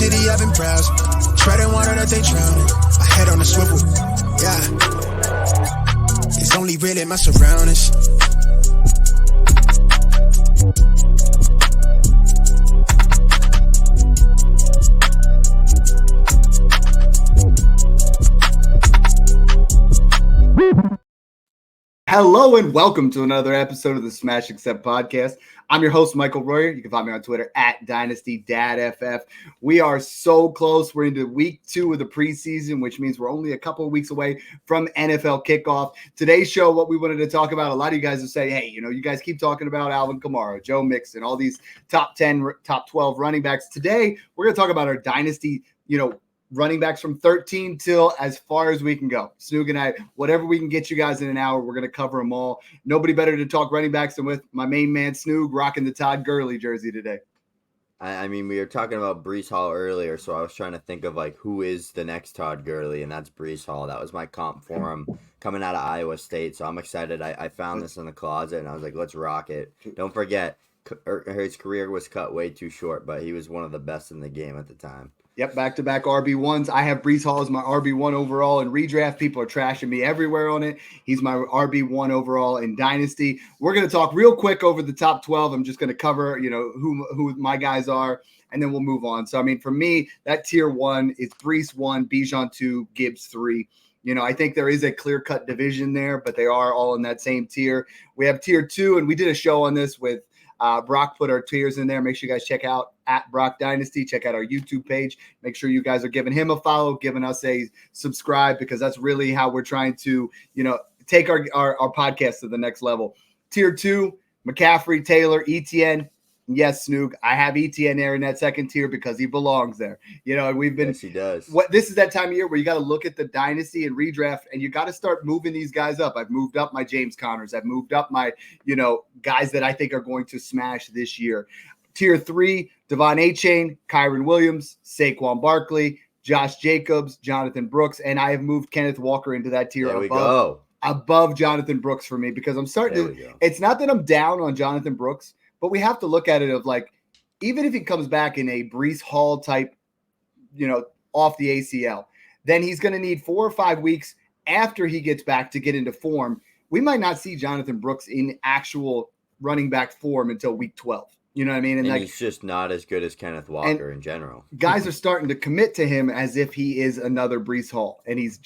city, I've been browsing. Treading water that they drowning. My head on a swivel, yeah. It's only real in my surroundings. Hello and welcome to another episode of the Smash Accept podcast. I'm your host, Michael Royer. You can find me on Twitter at DynastyDadFF. We are so close. We're into week 2 of the preseason, which means we're only a couple of weeks away from NFL kickoff. Today's show, what we wanted to talk about, a lot of you guys will say, hey, you guys keep talking about Alvin Kamara, Joe Mixon, all these top 10, top 12 running backs. Today, we're going to talk about our Dynasty, running backs from 13 till as far as we can go. Snoog and I, whatever we can get you guys in an hour, we're going to cover them all. Nobody better to talk running backs than with my main man, Snoog, rocking the Todd Gurley jersey today. I mean, we were talking about Breece Hall earlier, so I was trying to think of, who is the next Todd Gurley, and that's Breece Hall. That was my comp for him coming out of Iowa State, so I'm excited. I found this in the closet, and I was like, let's rock it. Don't forget, his career was cut way too short, but he was one of the best in the game at the time. Yep, back-to-back RB1s. I have Breece Hall as my RB1 overall in redraft. People are trashing me everywhere on it. He's my RB1 overall in Dynasty. We're going to talk real quick over the top 12. I'm just going to cover, who my guys are, and then we'll move on. So, I mean, for me, that tier 1 is Breece 1, Bijan 2, Gibbs 3. I think there is a clear-cut division there, but they are all in that same tier. We have tier 2, and we did a show on this with Brock put our tiers in there. Make sure you guys check out at Brock Dynasty. Check out our YouTube page. Make sure you guys are giving him a follow, giving us a subscribe, because that's really how we're trying to, take our podcast to the next level. Tier 2, McCaffrey, Taylor, ETN. Yes, Snoog, I have ETN there in that second tier because he belongs there. We've been. Yes, he does. This is that time of year where you got to look at the Dynasty and redraft, and you got to start moving these guys up. I've moved up my James Connors. I've moved up my, guys that I think are going to smash this year. Tier 3, Devon Achane, Kyron Williams, Saquon Barkley, Josh Jacobs, Jonathan Brooks, and I have moved Kenneth Walker into that tier above Jonathan Brooks for me, because I'm starting to. It's not that I'm down on Jonathan Brooks, but we have to look at it of even if he comes back in a Breece Hall type, off the ACL, then he's going to need 4 or 5 weeks after he gets back to get into form. We might not see Jonathan Brooks in actual running back form until week 12. You know what I mean? And he's just not as good as Kenneth Walker in general. Guys are starting to commit to him as if he is another Breece Hall, and he's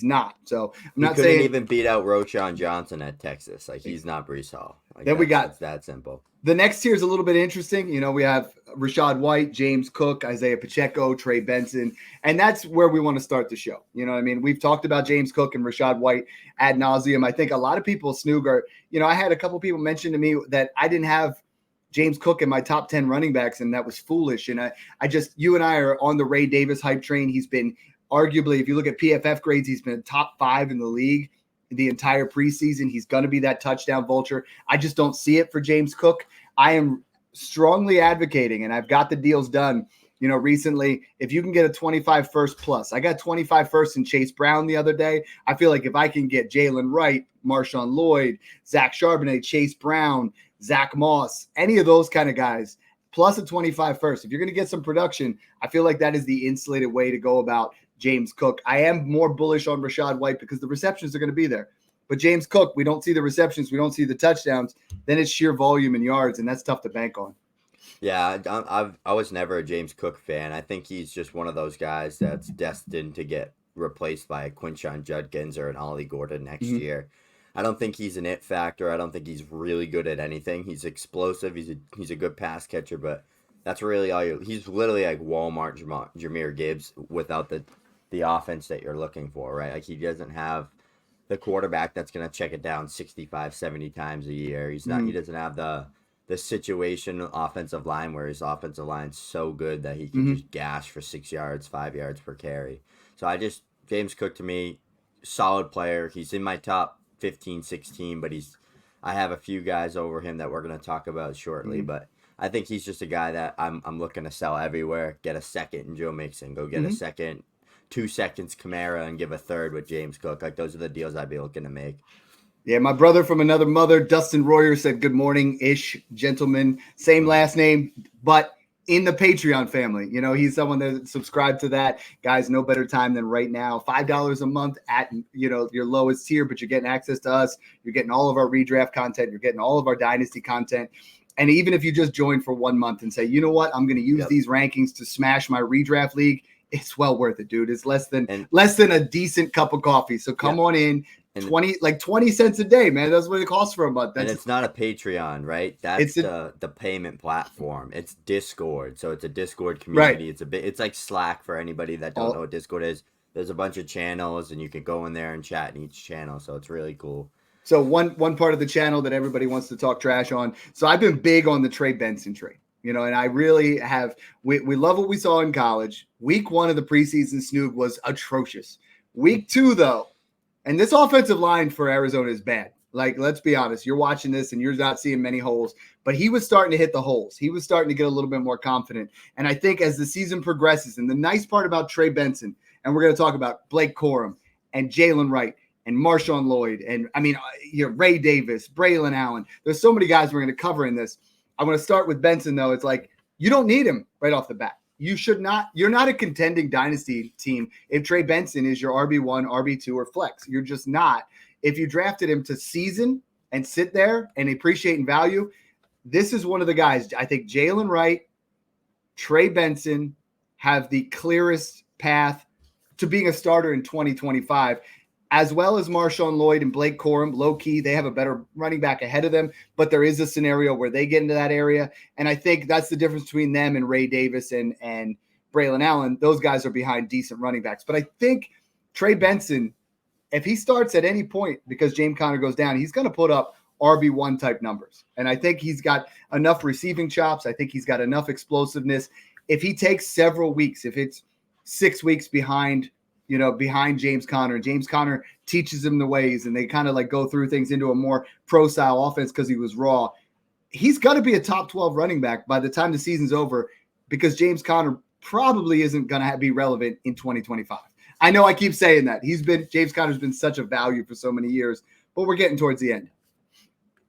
not. So I'm not saying he even beat out Roschon Johnson at Texas. He's not Breece Hall. Then we got it's that simple. The next tier is a little bit interesting. We have Rashad White, James Cook, Isaiah Pacheco, Trey Benson, and that's where we want to start the show. You know what I mean? We've talked about James Cook and Rashad White ad nauseum. I think a lot of people, Snoog, are, I had a couple people mention to me that I didn't have James Cook in my top 10 running backs, and that was foolish. And you and I are on the Ray Davis hype train. He's been arguably, if you look at PFF grades, he's been top 5 in the league the entire preseason. He's going to be that touchdown vulture. I just don't see it for James Cook. I am strongly advocating, and I've got the deals done, recently. If you can get a 25 first plus, I got 25 first in Chase Brown the other day. I feel like if I can get Jaylen Wright, Marshawn Lloyd, Zach Charbonnet, Chase Brown, Zach Moss, any of those kind of guys, plus a 25 first, if you're going to get some production, I feel like that is the insulated way to go about James Cook. I am more bullish on Rashad White because the receptions are going to be there. But James Cook, we don't see the receptions, we don't see the touchdowns, then it's sheer volume and yards, and that's tough to bank on. Yeah, I was never a James Cook fan. I think he's just one of those guys that's destined to get replaced by a Quinshon Judkins or an Ollie Gordon next year. I don't think he's an it factor. I don't think he's really good at anything. He's explosive. He's a good pass catcher, but that's really all he's literally like Walmart Jahmyr Gibbs without the offense that you're looking for, right? He doesn't have the quarterback that's going to check it down 65, 70 times a year. He doesn't have the situation offensive line where his offensive line's so good that he can just gash for 6 yards, 5 yards per carry. So James Cook to me, solid player. He's in my top 15, 16, but I have a few guys over him that we're going to talk about shortly, but I think he's just a guy that I'm looking to sell everywhere. Get a second in Joe Mixon, go get a second, 2 seconds Kamara, and give a third with James Cook. Those are the deals I'd be looking to make. Yeah, my brother from another mother, Dustin Royer, said good morning-ish, gentlemen. Same last name, but in the Patreon family. You know, he's someone that subscribed to that. Guys, no better time than right now. $5 a month at, you know, your lowest tier, but you're getting access to us. You're getting all of our redraft content. You're getting all of our dynasty content. And even if you just join for 1 month and say, you know what, I'm going to use these rankings to smash my redraft league, it's well worth it, dude. It's less than a decent cup of coffee. So come on in. 20 cents a day, man. That's what it costs for a month. And it's not a Patreon, right? That's the payment platform. It's Discord. So it's a Discord community. Right. It's like Slack for anybody that don't know what Discord is. There's a bunch of channels and you can go in there and chat in each channel. So it's really cool. So one part of the channel that everybody wants to talk trash on. So I've been big on the Trey Benson trade, you know, and I really have. We love what we saw in college. Week 1 of the preseason, Snoog was atrocious. Week 2, though, and this offensive line for Arizona is bad. Like, let's be honest. You're watching this and you're not seeing many holes, but he was starting to hit the holes. He was starting to get a little bit more confident. And I think as the season progresses, and the nice part about Trey Benson, and we're going to talk about Blake Corum and Jaylen Wright and Marshawn Lloyd, and I mean, Ray Davis, Braylon Allen. There's so many guys we're going to cover in this. I want to start with Benson, though. It's like, you don't need him right off the bat. You should not. You're not a contending dynasty team if Trey Benson is your RB1, RB2, or flex. You're just not. If you drafted him to season and sit there and appreciate and value, this is one of the guys. I think Jaylen Wright, Trey Benson have the clearest path to being a starter in 2025, as well as Marshawn Lloyd and Blake Corum. Low key, they have a better running back ahead of them, but there is a scenario where they get into that area. And I think that's the difference between them and Ray Davis and Braylon Allen. Those guys are behind decent running backs. But I think Trey Benson, if he starts at any point because James Conner goes down, he's going to put up RB1 type numbers. And I think he's got enough receiving chops. I think he's got enough explosiveness. If he takes several weeks, if it's 6 weeks behind James Conner. James Conner teaches him the ways, and they kind of like go through things into a more pro-style offense because he was raw. He's got to be a top 12 running back by the time the season's over, because James Conner probably isn't going to be relevant in 2025. I know I keep saying that. James Conner's been such a value for so many years, but we're getting towards the end.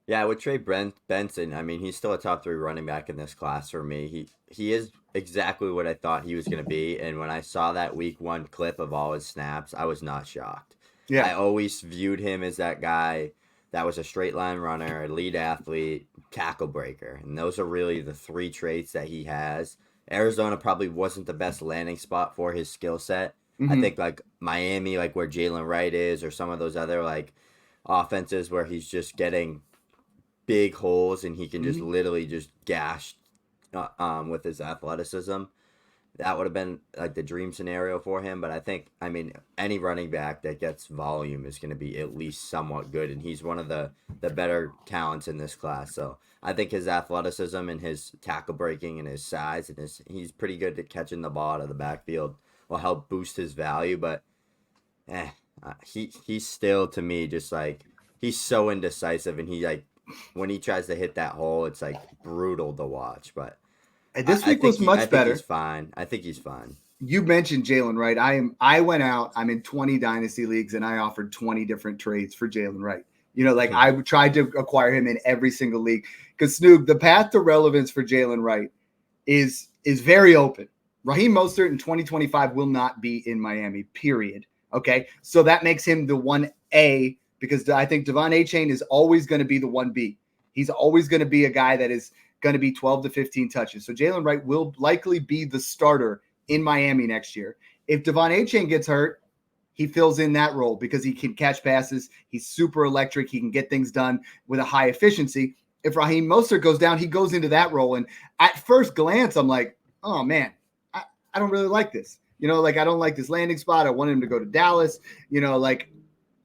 Yeah, with Trey Benson, I mean, he's still a top 3 running back in this class for me. He is exactly what I thought he was going to be. And when I saw that week 1 clip of all his snaps, I was not shocked. Yeah, I always viewed him as that guy that was a straight line runner, a lead athlete, tackle breaker. And those are really the 3 traits that he has. Arizona probably wasn't the best landing spot for his skill set. Mm-hmm. I think like Miami, like where Jaylen Wright is, or some of those other like offenses where he's just getting big holes and he can just literally just gash with his athleticism. That would have been like the dream scenario for him. But I mean, any running back that gets volume is going to be at least somewhat good. And he's one of the better talents in this class. So I think his athleticism and his tackle breaking and his size and he's pretty good at catching the ball out of the backfield will help boost his value. But he's still, to me, just like, he's so indecisive, and he like, when he tries to hit that hole, it's like brutal to watch. But this week was much better. I think he's fine. You mentioned Jaylen Wright. I went out. I'm in 20 dynasty leagues, and I offered 20 different trades for Jaylen Wright. You know, like I tried to acquire him in every single league, because Snoog, the path to relevance for Jaylen Wright is very open. Raheem Mostert in 2025 will not be in Miami, period. Okay, so that makes him the 1A. Because I think Devon Achane is always going to be the 1B. He's always going to be a guy that is going to be 12 to 15 touches. So Jaylen Wright will likely be the starter in Miami next year. If Devon Achane gets hurt, he fills in that role because he can catch passes. He's super electric. He can get things done with a high efficiency. If Raheem Mostert goes down, he goes into that role. And at first glance, I'm like, oh, man, I don't really like this. You know, like I don't like this landing spot. I want him to go to Dallas. You know, like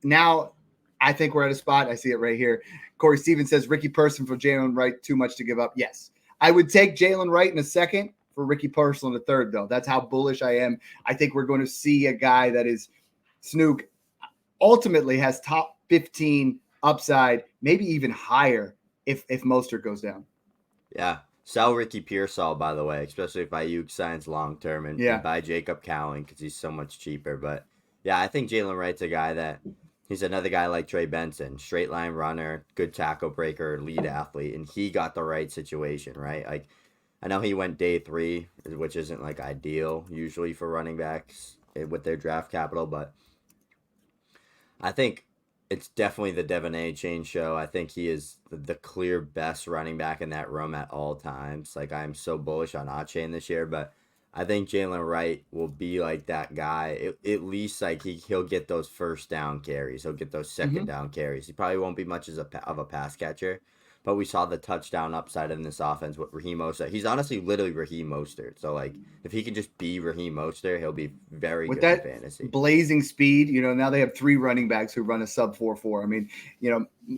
now – I think we're at a spot. I see it right here. Corey Stevens says Ricky Person for Jaylen Wright, too much to give up. Yes. I would take Jaylen Wright in a second for Ricky Person in the third, though. That's how bullish I am. I think we're going to see a guy that is Snoog ultimately has top 15 upside, maybe even higher if Mostert goes down. Yeah. Sell Ricky Pearsall, by the way, especially if Ayuk signs long-term and buy Jacob Cowling because he's so much cheaper. But, yeah, I think Jaylen Wright's a guy that – he's another guy like Trey Benson, straight line runner, good tackle breaker, lead athlete, and he got the right situation, right? Like I know he went day 3, which isn't like ideal usually for running backs with their draft capital, but I think it's definitely the Devon A. Chain show. I think he is the clear best running back in that room at all times. Like, I'm so bullish on A-Chain this year, but I think Jaylen Wright will be like that guy. At least like he'll get those first down carries. He'll get those second down carries. He probably won't be much of a pass catcher, but we saw the touchdown upside in this offense with Raheem Mostert. He's honestly literally Raheem Mostert. So like if he can just be Raheem Mostert, he'll be very with good that in fantasy. blazing speed. Now they have 3 running backs who run a sub 4.4. I mean,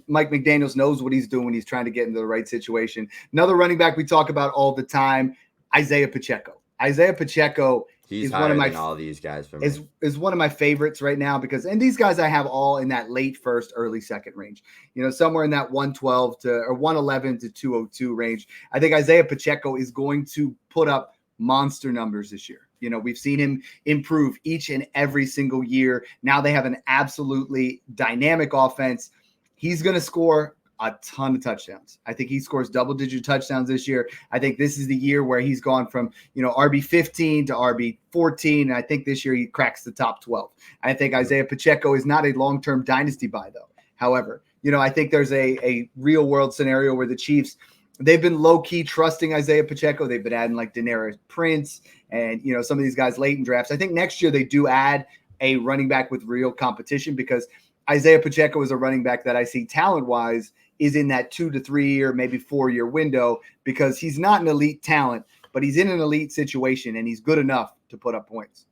Mike McDaniels knows what he's doing when he's trying to get into the right situation. Another running back we talk about all the time, Isaiah Pacheco. Isaiah Pacheco is one of my all these guys for me. Is one of my favorites right now and these guys I have all in that late first, early second range. Somewhere in that 112 or 111 to 202 range. I think Isaiah Pacheco is going to put up monster numbers this year. We've seen him improve each and every single year. Now they have an absolutely dynamic offense. He's going to score a ton of touchdowns. I think he scores double-digit touchdowns this year. I think this is the year where he's gone from, RB15 to RB14, and I think this year he cracks the top 12. I think Isaiah Pacheco is not a long-term dynasty buy, though. However, I think there's a real-world scenario where the Chiefs, they've been low-key trusting Isaiah Pacheco. They've been adding like Denarius Prince and, some of these guys late in drafts. I think next year they do add a running back with real competition because Isaiah Pacheco is a running back that I see talent-wise is in that 2 to 3 year, maybe 4 year window because he's not an elite talent, but he's in an elite situation and he's good enough to put up points.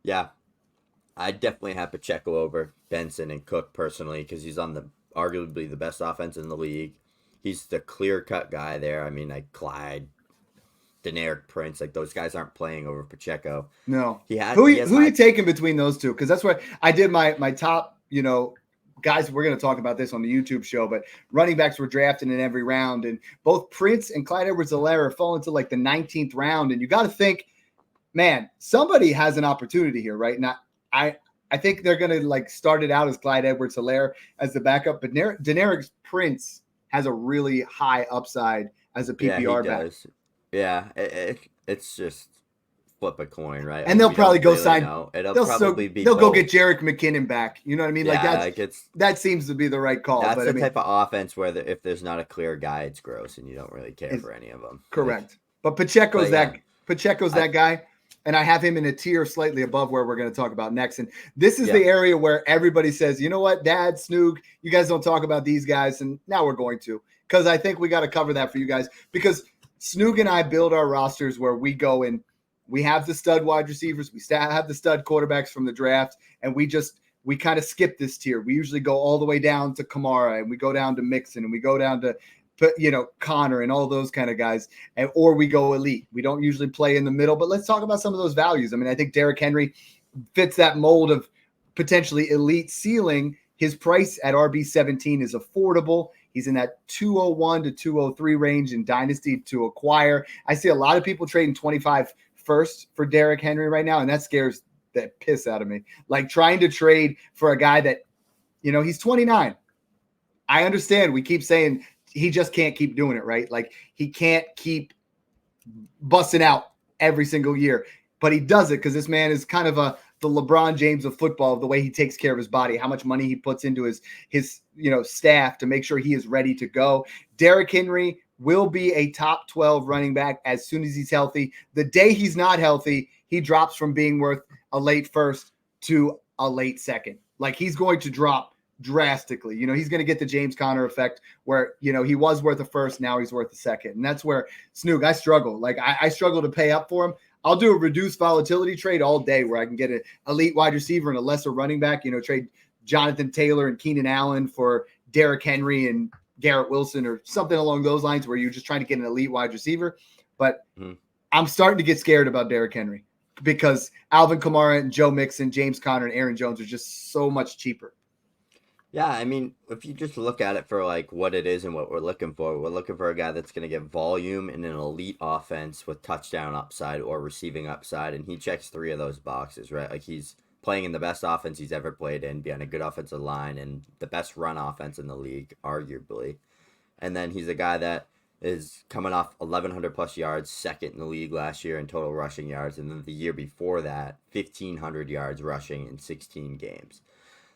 Yeah, I definitely have Pacheco over Benson and Cook personally because he's on arguably the best offense in the league. He's the clear-cut guy there. I mean, like Clyde, Denaric Prince, like those guys aren't playing over Pacheco. No. Who are you taking between those two? Because that's where I did my top, guys, we're going to talk about this on the YouTube show, but running backs were drafted in every round, and both Prince and Clyde Edwards-Helaire fall into like the 19th round, and you got to think, man, somebody has an opportunity here, right? Now, I think they're going to like start it out as Clyde Edwards-Helaire as the backup, but Denaric Prince has a really high upside as a PPR back. Does. Yeah, it's just flip a coin, right? And they'll probably go sign. It'll probably be. They'll go get Jerick McKinnon back. You know what I mean? Yeah, that seems to be the right call. That's the type of offense where if there's not a clear guy, it's gross, and you don't really care for any of them. Correct. But Pacheco's that guy, and I have him in a tier slightly above where we're going to talk about next. And this is the area where everybody says, you know what, Dad, Snoog, you guys don't talk about these guys, and now we're going to because I think we got to cover that for you guys because Snoog and I build our rosters where we go and we have the stud wide receivers. We have the stud quarterbacks from the draft, and we kind of skip this tier. We usually go all the way down to Kamara, and we go down to Mixon, and we go down to Connor and all those kind of guys, or we go elite. We don't usually play in the middle, but let's talk about some of those values. I mean, I think Derrick Henry fits that mold of potentially elite ceiling. His price at RB17 is affordable. He's in that 201 to 203 range in Dynasty to acquire. I see a lot of people trading 25 first for Derrick Henry right now, and that scares the piss out of me. Like trying to trade for a guy that, he's 29. I understand. We keep saying he just can't keep doing it, right? Like he can't keep busting out every single year, but he does it because this man is kind of the LeBron James of football, the way he takes care of his body, how much money he puts into his staff to make sure he is ready to go. Derrick Henry will be a top 12 running back as soon as he's healthy. The day he's not healthy, he drops from being worth a late first to a late second. Like he's going to drop drastically. He's going to get the James Conner effect where, he was worth a first, now he's worth a second. And that's where Snoog, I struggle. Like I struggle to pay up for him. I'll do a reduced volatility trade all day where I can get an elite wide receiver and a lesser running back, trade Jonathan Taylor and Keenan Allen for Derrick Henry and Garrett Wilson or something along those lines where you're just trying to get an elite wide receiver. But I'm starting to get scared about Derrick Henry because Alvin Kamara and Joe Mixon, James Conner, and Aaron Jones are just so much cheaper. Yeah, I mean, if you just look at it for like what it is and what we're looking for a guy that's going to get volume in an elite offense with touchdown upside or receiving upside, and he checks 3 of those boxes, right? Like he's playing in the best offense he's ever played in, behind a good offensive line and the best run offense in the league, arguably. And then he's a guy that is coming off 1,100 plus yards, second in the league last year in total rushing yards, and then the year before that, 1,500 yards rushing in 16 games.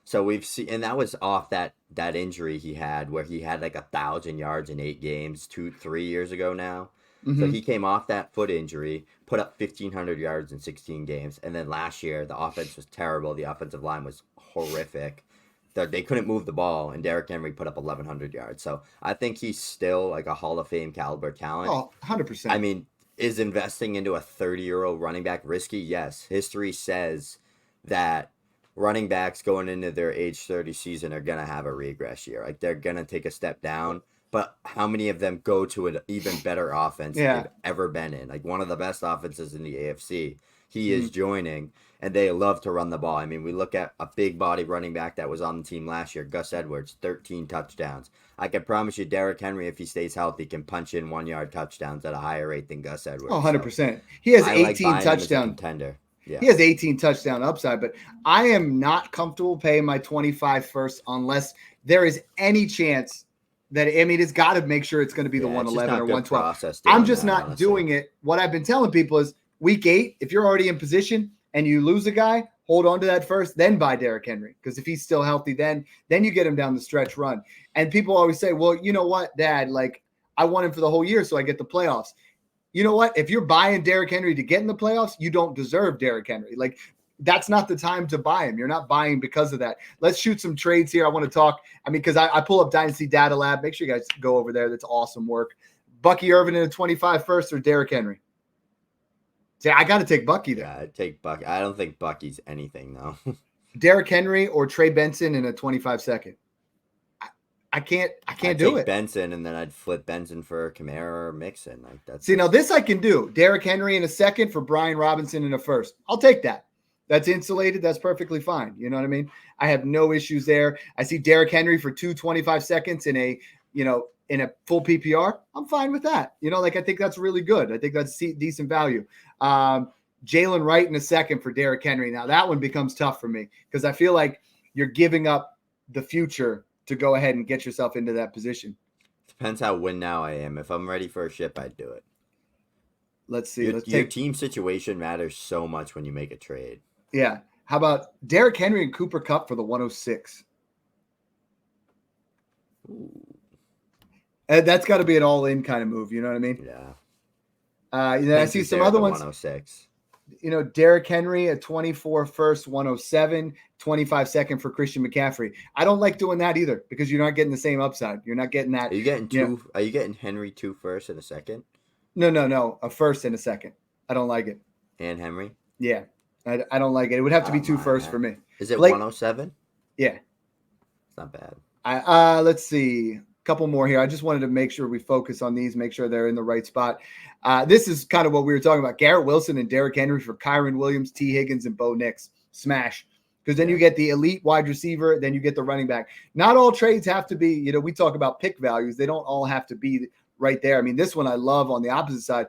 So we've seen, and that was off that injury he had where he had like 1,000 yards in 8 games 3 years ago now. So he came off that foot injury, put up 1,500 yards in 16 games, and then last year the offense was terrible. The offensive line was horrific. They couldn't move the ball, and Derrick Henry put up 1,100 yards. So I think he's still like a Hall of Fame caliber talent. Oh, 100%. I mean, is investing into a 30-year-old running back risky? Yes. History says that running backs going into their age 30 season are going to have a regress year. Like, they're going to take a step down. But how many of them go to an even better offense than they've ever been in? Like, one of the best offenses in the AFC. He is joining, and they love to run the ball. I mean, we look at a big body running back that was on the team last year, Gus Edwards, 13 touchdowns. I can promise you Derrick Henry, if he stays healthy, can punch in 1-yard touchdowns at a higher rate than Gus Edwards. Oh, 100%. So he has 18 touchdowns. Contender. Yeah. He has 18 touchdown upside, but I am not comfortable paying my 25 first unless there is any chance that, I mean, it's got to make sure it's going to be the 111 or 112. I'm just not doing it. What I've been telling people is week 8, if you're already in position and you lose a guy, hold on to that first, then buy Derrick Henry. Because if he's still healthy, then you get him down the stretch run. And people always say, well, you know what, Dad, like, I want him for the whole year so I get the playoffs. You know what? If you're buying Derrick Henry to get in the playoffs, you don't deserve Derrick Henry. Like, that's not the time to buy him. You're not buying because of that. Let's shoot some trades here. I want to talk. I mean, because I pull up Dynasty Data Lab. Make sure you guys go over there. That's awesome work. Bucky Irvin in a 25 first or Derrick Henry? See, I got to take Bucky there. Yeah, I'd take Bucky. I don't think Bucky's anything, though. Derrick Henry or Trey Benson in a 25 second? I can't do it. Benson, and then I'd flip Benson for Kamara or Mixon. Like, that's now this I can do. Derrick Henry in a second for Brian Robinson in a first. I'll take that. That's insulated. That's perfectly fine. You know what I mean? I have no issues there. I see Derrick Henry for 2.25 seconds in a full PPR. I'm fine with that. I think that's really good. I think that's decent value. Jaylen Wright in a second for Derrick Henry. Now that one becomes tough for me because I feel like you're giving up the future to go ahead and get yourself into that position. Depends how win now I am. If I'm ready for a ship, I'd do it. Let's see. Your team situation matters so much when you make a trade. Yeah. How about Derrick Henry and Cooper Kupp for the 106? Ooh. That's got to be an all-in kind of move. You know what I mean? Yeah. I see some other ones. 106. Derrick Henry at 24 first, 107, 25 second for Christian McCaffrey. I don't like doing that either because you're not getting the same upside. You're not getting that. Are you getting two? Are you getting Henry 2 first and a second? No. A first and a second. I don't like it. And Henry? Yeah. I don't like it. It would have to be 2 first for me. Is it 107? Yeah. It's not bad. Let's see. Couple more here. I just wanted to make sure we focus on these, make sure they're in the right spot. This is kind of what we were talking about. Garrett Wilson and Derrick Henry for Kyron Williams, T. Higgins, and Bo Nix. Smash. Because then you get the elite wide receiver, then you get the running back. Not all trades have to be, we talk about pick values. They don't all have to be right there. I mean, this one I love on the opposite side.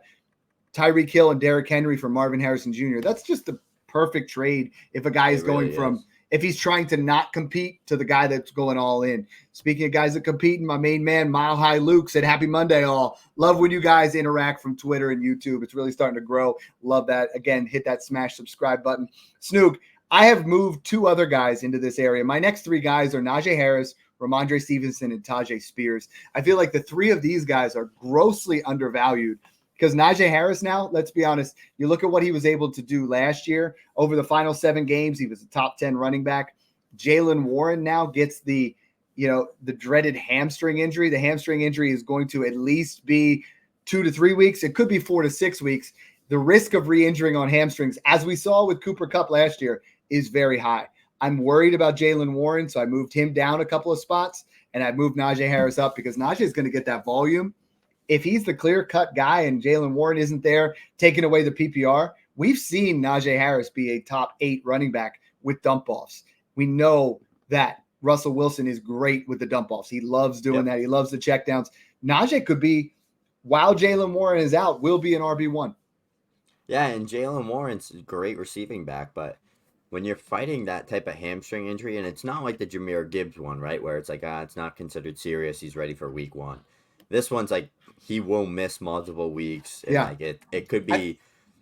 Tyreek Hill and Derrick Henry for Marvin Harrison Jr. That's just the perfect trade if a guy is going from – if he's trying to not compete to the guy that's going all in. Speaking of guys that compete, my main man, Mile High Luke, said happy Monday all. Love when you guys interact from Twitter and YouTube. It's really starting to grow. Love that. Again, hit that smash subscribe button. Snoog, I have moved 2 other guys into this area. My next 3 guys are Najee Harris, Ramondre Stevenson, and Tyjae Spears. I feel like the 3 of these guys are grossly undervalued. Because Najee Harris now, let's be honest, you look at what he was able to do last year. Over the final 7 games, he was a top 10 running back. Jaylen Warren now gets the dreaded hamstring injury. The hamstring injury is going to at least be 2 to 3 weeks. It could be 4 to 6 weeks. The risk of re-injuring on hamstrings, as we saw with Cooper Kupp last year, is very high. I'm worried about Jaylen Warren, so I moved him down a couple of spots, and I moved Najee Harris up because Najee is going to get that volume. If he's the clear-cut guy and Jaylen Warren isn't there taking away the PPR, we've seen Najee Harris be a top 8 running back with dump-offs. We know that Russell Wilson is great with the dump-offs. He loves doing that. He loves the checkdowns. Najee could be, while Jaylen Warren is out, will be an RB1. Yeah, and Jaylen Warren's a great receiving back, but when you're fighting that type of hamstring injury, and it's not like the Jahmyr Gibbs one, right, where it's like, it's not considered serious, he's ready for week 1. This one's like he will miss multiple weeks, and Yeah. like it could be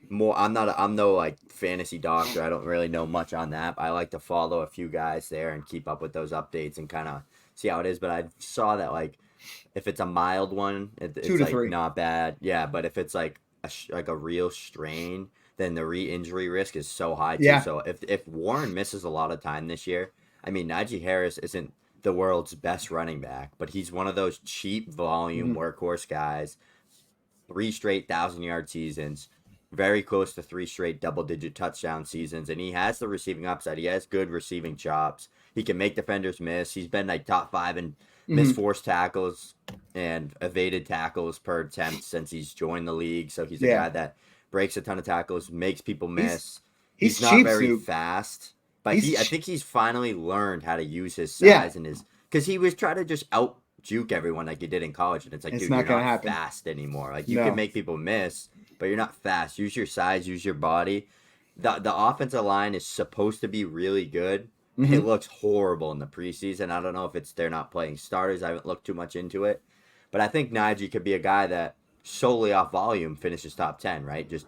more. I'm no like fantasy doctor. I don't really know much on that. But I like to follow a few guys there and keep up with those updates and kind of see how it is. But I saw that like if it's a mild one, it's 2 to like 3. not bad. Yeah, but if it's like a real strain, then the re-injury risk is so high too. Yeah. So if Warren misses a lot of time this year, I mean Najee Harris isn't the world's best running back, but he's one of those cheap volume workhorse guys. 3 straight 1,000-yard seasons, very close to 3 straight double-digit touchdown seasons, and he has the receiving upside. He has good receiving chops. He can make defenders miss. He's been like top 5 in missed forced tackles and evaded tackles per attempt since he's joined the league. So he's a guy that breaks a ton of tackles, makes people miss. He's not cheap, very Snoop. fast, but I think he's finally learned how to use his size and his, because he was trying to just out juke everyone like you did in college, and it's like, dude, not you're gonna not happen. fast anymore. Like you can make people miss, but you're not fast. Use your size, use your body. The offensive line is supposed to be really good. It looks horrible in the preseason. I don't know if it's they're not playing starters. I haven't looked too much into it, but I think Najee could be a guy that solely off volume finishes top 10, right? Just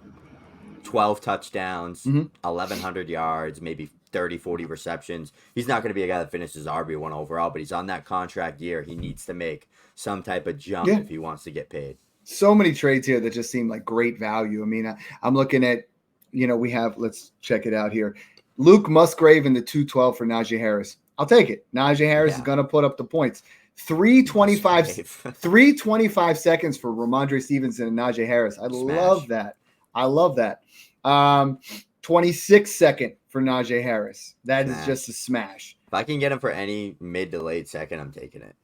12 touchdowns, 1,100 yards, maybe 30, 40 receptions. He's not going to be a guy that finishes RB1 overall, but he's on that contract year. He needs to make some type of jump if he wants to get paid. So many trades here that just seem like great value. I mean, I'm looking at, we have, let's check it out here. Luke Musgrave in the 212 for Najee Harris. I'll take it. Najee Harris is going to put up the points. 3:25 seconds for Ramondre Stevenson and Najee Harris. I love that. 26-second for Najee Harris. That is just a smash. If I can get him for any mid to late second, I'm taking it.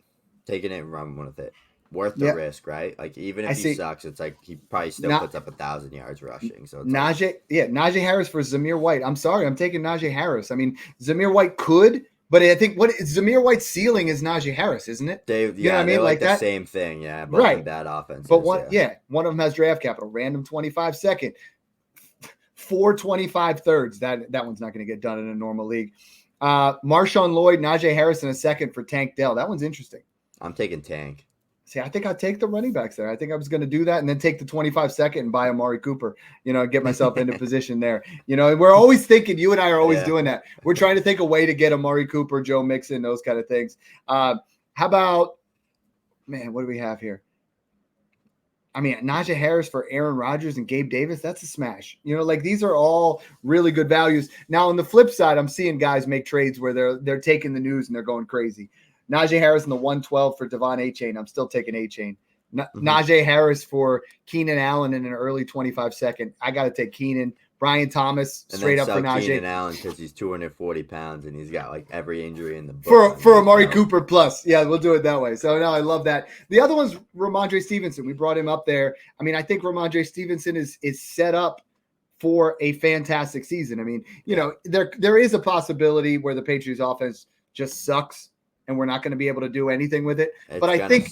Taking it and running with it. Worth the risk, right? Like even if he sucks, it's like he probably still puts up 1,000 yards rushing. So it's Najee Harris for Zamir White. I'm sorry, I'm taking Najee Harris. I mean, Zamir White could, but I think Zamir White's ceiling is Najee Harris, isn't it? You know what I mean? Like the same thing, but right. Bad offense. But one of them has draft capital. Random 25 second, 4.25 thirds. That one's not going to get done in a normal league. Marshawn Lloyd, Najee Harris in a second for Tank Dell. That one's interesting. I'm taking Tank. See, I think I'd take the running backs there. I think I was going to do that and then take the 25 second and buy Amari Cooper, get myself into position there. And we're always thinking, you and I are always doing that. We're trying to think a way to get Amari Cooper, Joe Mixon, those kind of things. How about, what do we have here? I mean, Najee Harris for Aaron Rodgers and Gabe Davis, that's a smash. These are all really good values. Now, on the flip side, I'm seeing guys make trades where they're taking the news and they're going crazy. Najee Harris in the 112 for Devon A-Chain. I'm still taking A-Chain. Najee Harris for Keenan Allen in an early 25 second. I got to take Keenan. Brian Thomas straight up for Najee. Keenan Allen because he's 240 pounds and he's got like every injury in the book. For Amari Cooper plus. Yeah, we'll do it that way. So, no, I love that. The other one's Ramondre Stevenson. We brought him up there. I mean, I think Ramondre Stevenson is set up for a fantastic season. I mean, there is a possibility where the Patriots offense just sucks and we're not going to be able to do anything with it. But I think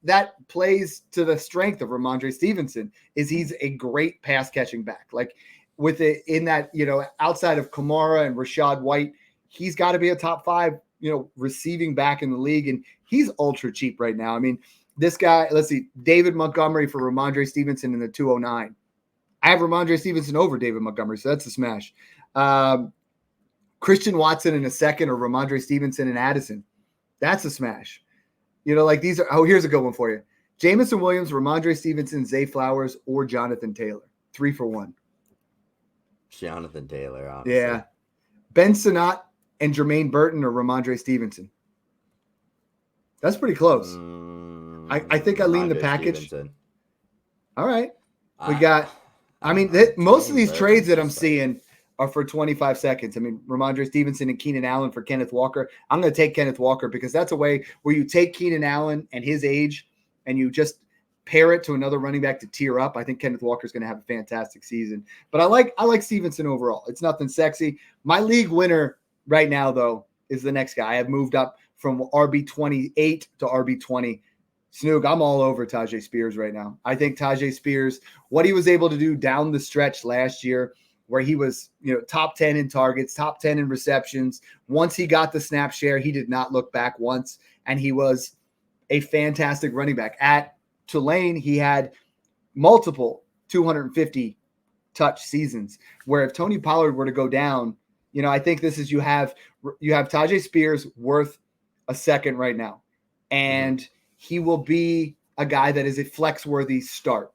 that plays to the strength of Ramondre Stevenson is he's a great pass catching back. Like with it in that, outside of Kamara and Rashad White, he's got to be a top 5, receiving back in the league. And he's ultra cheap right now. I mean, this guy, let's see, David Montgomery for Ramondre Stevenson in the 209. I have Ramondre Stevenson over David Montgomery. So that's a smash. Christian Watson in a second or Ramondre Stevenson and Addison. That's a smash. These are, here's a good one for you. Jamison Williams, Ramondre Stevenson, Zay Flowers, or Jonathan Taylor. 3 for 1. Jonathan Taylor, honestly. Yeah. Ben Sinnott and Jermaine Burton or Ramondre Stevenson. That's pretty close. I think I lean the package. Stevenson. All right. We got, most of these trades that I'm seeing are for 25 seconds. I mean, Ramondre Stevenson and Keenan Allen for Kenneth Walker. I'm going to take Kenneth Walker because that's a way where you take Keenan Allen and his age and you just pair it to another running back to tier up. I think Kenneth Walker is going to have a fantastic season. But I like Stevenson overall. It's nothing sexy. My league winner right now, though, is the next guy. I have moved up from RB28 to RB20. Snoog, I'm all over Tyjae Spears right now. I think Tyjae Spears, what he was able to do down the stretch last year, where he was, top 10 in targets, top 10 in receptions. Once he got the snap share, he did not look back once. And he was a fantastic running back. At Tulane, he had multiple 250 touch seasons, where if Tony Pollard were to go down, I think this is you have Tyjae Spears worth a second right now, and he will be a guy that is a flex worthy start.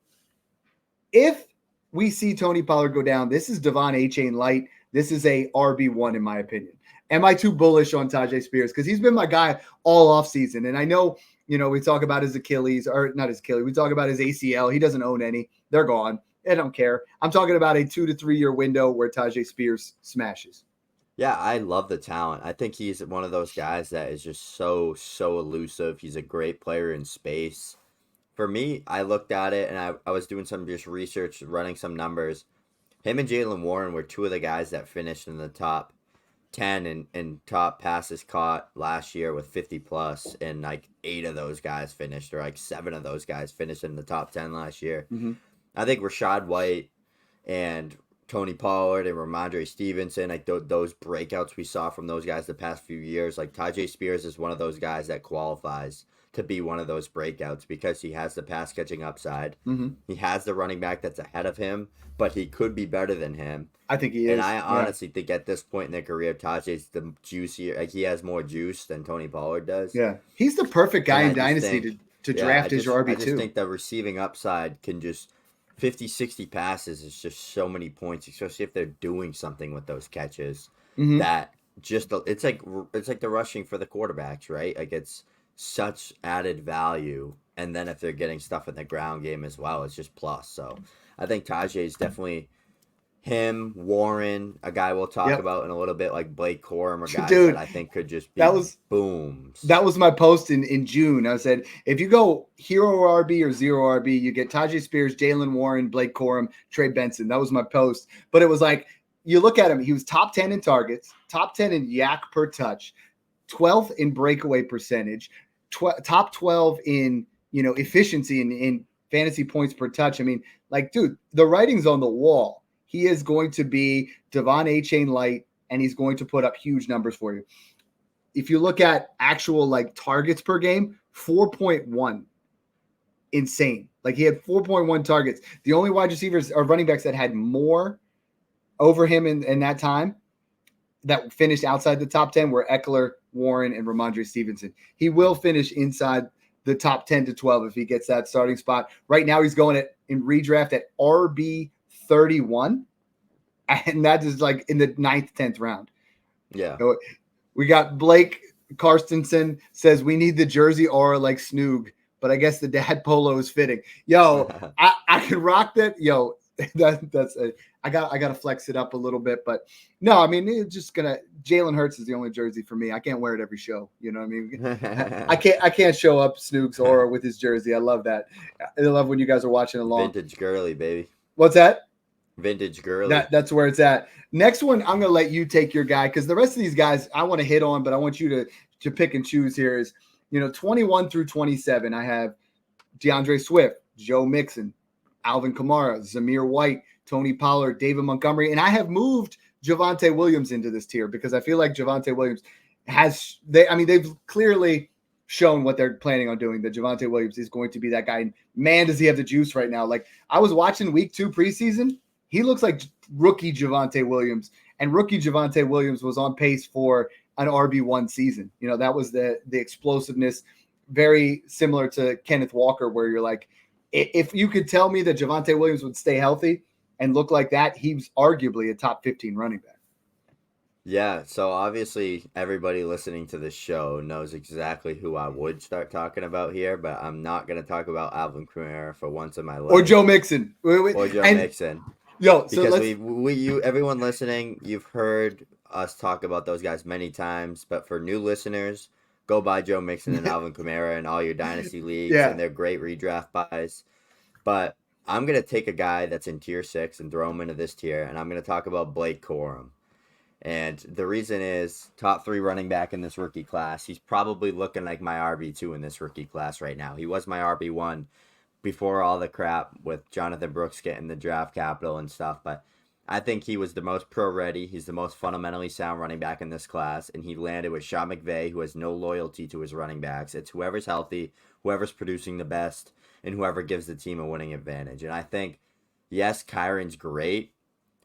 If we see Tony Pollard go down, this is Devon A-Chain light. This is a RB1 in my opinion. Am I too bullish on Tyjae Spears? Because he's been my guy all offseason. And I know, we talk about his Achilles, or not his Achilles. We talk about his ACL. He doesn't own any. They're gone. I don't care. I'm talking about a 2 to 3 year window where Tyjae Spears smashes. Yeah, I love the talent. I think he's one of those guys that is just so elusive. He's a great player in space. For me, I looked at it and I was doing some just research, running some numbers. Him and Jaylen Warren were two of the guys that finished in the top 10 in top passes caught last year with 50 plus, and like 8 of those guys finished, or like 7 of those guys finished in the top 10 last year. I think Rachaad White and Tony Pollard and Ramondre Stevenson, like those breakouts we saw from those guys the past few years, like Tyjae Spears is one of those guys that qualifies to be one of those breakouts because he has the pass catching upside. He has the running back that's ahead of him, but he could be better than him. I think he is. And I honestly think at this point in their career, Tyjae's the juicier. Like, he has more juice than Tony Pollard does. Yeah, he's the perfect guy in Dynasty to draft as your RB2. I just think the receiving upside can just 50, 60 passes is just so many points, especially if they're doing something with those catches. That just it's like the rushing for the quarterbacks, right? Like, it's such added value, and then if they're getting stuff in the ground game as well, it's just plus. So I think Tyjae is definitely him. Warren, a guy we'll talk about in a little bit, like Blake Corum, or guys that I think could just be booms. That was my post in June. I said, if you go hero RB or zero RB, you get Tyjae Spears, Jaylen Warren, Blake Corum, Trey Benson. That was my post. But it was like, you look at him, he was top 10 in targets, top 10 in yak per touch, 12th in breakaway percentage, top 12 in efficiency in fantasy points per touch. I mean, like, dude, the writing's on the wall. He is going to be Devon A-Chain light, and he's going to put up huge numbers for you. If you look at actual like targets per game, 4.1, insane. Like, he had 4.1 targets. The only wide receivers or running backs that had more over him in that time that finished outside the top 10 were Eckler, Warren, and Ramondre Stevenson. He will finish inside the top 10 to 12 if he gets that starting spot. Right now, he's going in redraft at RB 31, and that is like in the 9th, 10th round. Yeah. So we got Blake Karstensen says we need the jersey aura like Snoog, but I guess the dad polo is fitting. Yo, I can rock that. Yo, that's a, I got to flex it up a little bit, but no, I mean, it's just Jalen Hurts is the only jersey for me. I can't wear it every show. You know what I mean? I can't show up Snoog's aura with his jersey. I love that. I love when you guys are watching along. Vintage girly, baby. What's that? Vintage girly. That's where it's at. Next one, I'm going to let you take your guy, because the rest of these guys I want to hit on, but I want you to pick and choose here. Is 21 through 27, I have DeAndre Swift, Joe Mixon, Alvin Kamara, Zamir White, Tony Pollard, David Montgomery, and I have moved Javonte Williams into this tier because I feel like Javonte Williams they've clearly shown what they're planning on doing. That Javonte Williams is going to be that guy. And man, does he have the juice right now. Like, I was watching week 2 preseason. He looks like rookie Javonte Williams, and rookie Javonte Williams was on pace for an RB1 season. That was the explosiveness, very similar to Kenneth Walker, where you're like, if you could tell me that Javonte Williams would stay healthy and look like that, he's arguably a top 15 running back. Yeah, so obviously everybody listening to this show knows exactly who I would start talking about here, but I'm not going to talk about Alvin Kamara for once in my life. Or Joe Mixon. Mixon. Yo, because everyone listening, you've heard us talk about those guys many times, but for new listeners, go buy Joe Mixon and Alvin Kamara in all your dynasty leagues, and they're great redraft buys. But I'm going to take a guy that's in tier 6 and throw him into this tier, and I'm going to talk about Blake Corum. And the reason is, top 3 running back in this rookie class. He's probably looking like my RB2 in this rookie class right now. He was my RB1 before all the crap with Jonathan Brooks getting the draft capital and stuff. But I think he was the most pro-ready. He's the most fundamentally sound running back in this class, and he landed with Sean McVay, who has no loyalty to his running backs. It's whoever's healthy, whoever's producing the best, and whoever gives the team a winning advantage. And I think, yes, Kyron's great,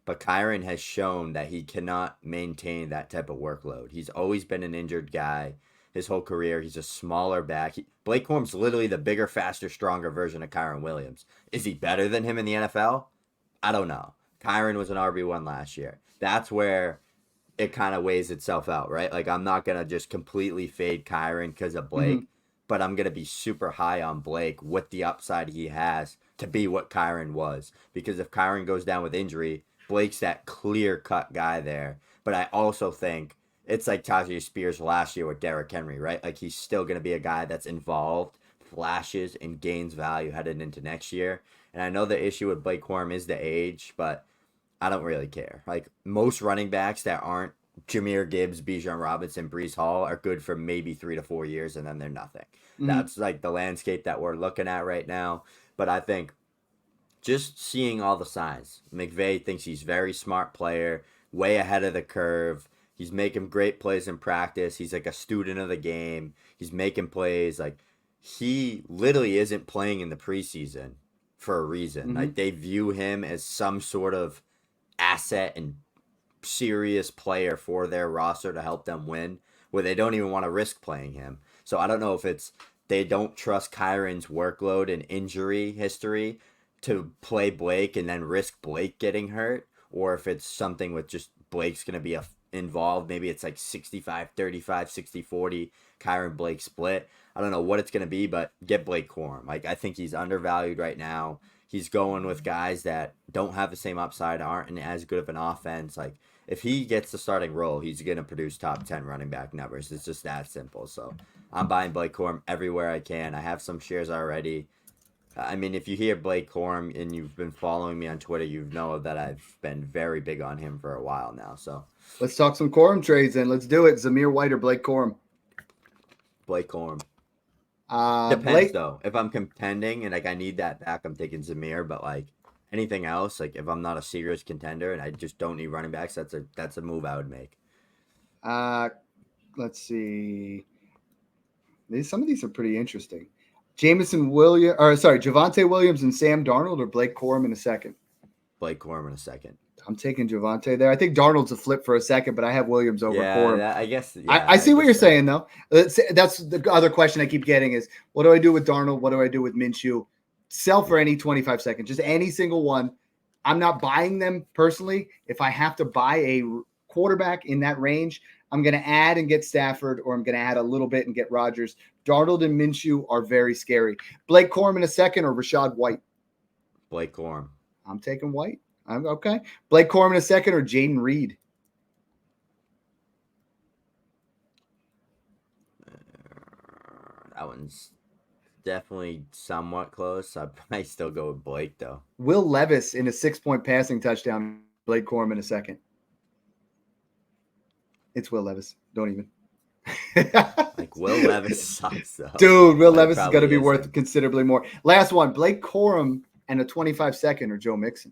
but Kyron has shown that he cannot maintain that type of workload. He's always been an injured guy his whole career. He's a smaller back. Blake Corum's literally the bigger, faster, stronger version of Kyron Williams. Is he better than him in the NFL? I don't know. Kyron was an RB1 last year. That's where it kind of weighs itself out, right? Like, I'm not going to just completely fade Kyron because of Blake, but I'm going to be super high on Blake with the upside he has to be what Kyron was. Because if Kyron goes down with injury, Blake's that clear-cut guy there. But I also think it's like Tyjae Spears last year with Derrick Henry, right? Like, he's still going to be a guy that's involved, flashes, and gains value headed into next year. And I know the issue with Blake Corum is the age, but I don't really care. Like, most running backs that aren't Jahmyr Gibbs, Bijan Robinson, Breece Hall are good for maybe 3 to 4 years, and then they're nothing. That's like the landscape that we're looking at right now. But I think just seeing all the signs, McVay thinks he's a very smart player, way ahead of the curve. He's making great plays in practice. He's like a student of the game. He's making plays. Like, he literally isn't playing in the preseason for a reason. Like, they view him as some sort of asset and serious player for their roster to help them win, where they don't even want to risk playing him. So I don't know if it's they don't trust Kyron's workload and injury history to play Blake and then risk Blake getting hurt, or if it's something with just Blake's going to be involved. Maybe it's like 65-35, 60-40, Kyron Blake split. I don't know what it's going to be, but get Blake Corum. Like, I think he's undervalued right now. He's going with guys that don't have the same upside, aren't in as good of an offense. Like, if he gets the starting role, he's going to produce top 10 running back numbers. It's just that simple. So I'm buying Blake Corum everywhere I can. I have some shares already. I mean, if you hear Blake Corum and you've been following me on Twitter, you know that I've been very big on him for a while now. So let's talk some Corum trades then. Let's do it. Zamir White or Blake Corum? Blake Corum. Depends though. If I'm contending and like I need that back, I'm taking Zamir. But like anything else, like if I'm not a serious contender and I just don't need running backs, that's a move I would make. Let's see. Some of these are pretty interesting. Javonte Williams and Sam Darnold or Blake Corum in a second? Blake Corum in a second. I'm taking Javonte there. I think Darnold's a flip for a second, but I have Williams over Corum. I guess. Yeah, I see what you're saying, though. That's the other question I keep getting is, what do I do with Darnold? What do I do with Minshew? Sell for any 25 seconds, just any single one. I'm not buying them personally. If I have to buy a quarterback in that range, I'm going to add and get Stafford, or I'm going to add a little bit and get Rodgers. Darnold and Minshew are very scary. Blake Corum in a second or Rashad White? Blake Corum. I'm taking White. I'm okay. Blake Corum in a second or Jaden Reed? That one's definitely somewhat close. I'd probably still go with Blake, though. Will Levis in a 6-point passing touchdown. Blake Corum in a second. It's Will Levis. Don't even. Like, Will Levis sucks, though. Dude, Will Levis is going to be worth considerably more. Last one. Blake Corum and a 25-second or Joe Mixon?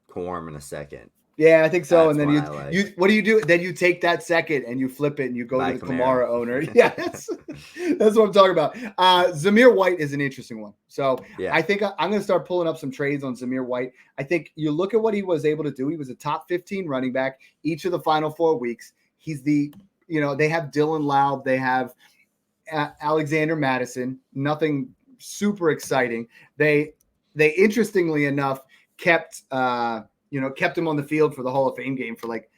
Corum in a second. Yeah, I think so. That's and then you what do you do? Then you take that second and you flip it and you go to the Kamara owner. Yeah, that's what I'm talking about. Zamir White is an interesting one. So yeah. I think I'm going to start pulling up some trades on Zamir White. I think you look at what he was able to do. He was a top 15 running back each of the final 4 weeks. He's they have Dylan Loud. They have Alexander Madison. Nothing super exciting. They interestingly enough kept him on the field for the Hall of Fame game for like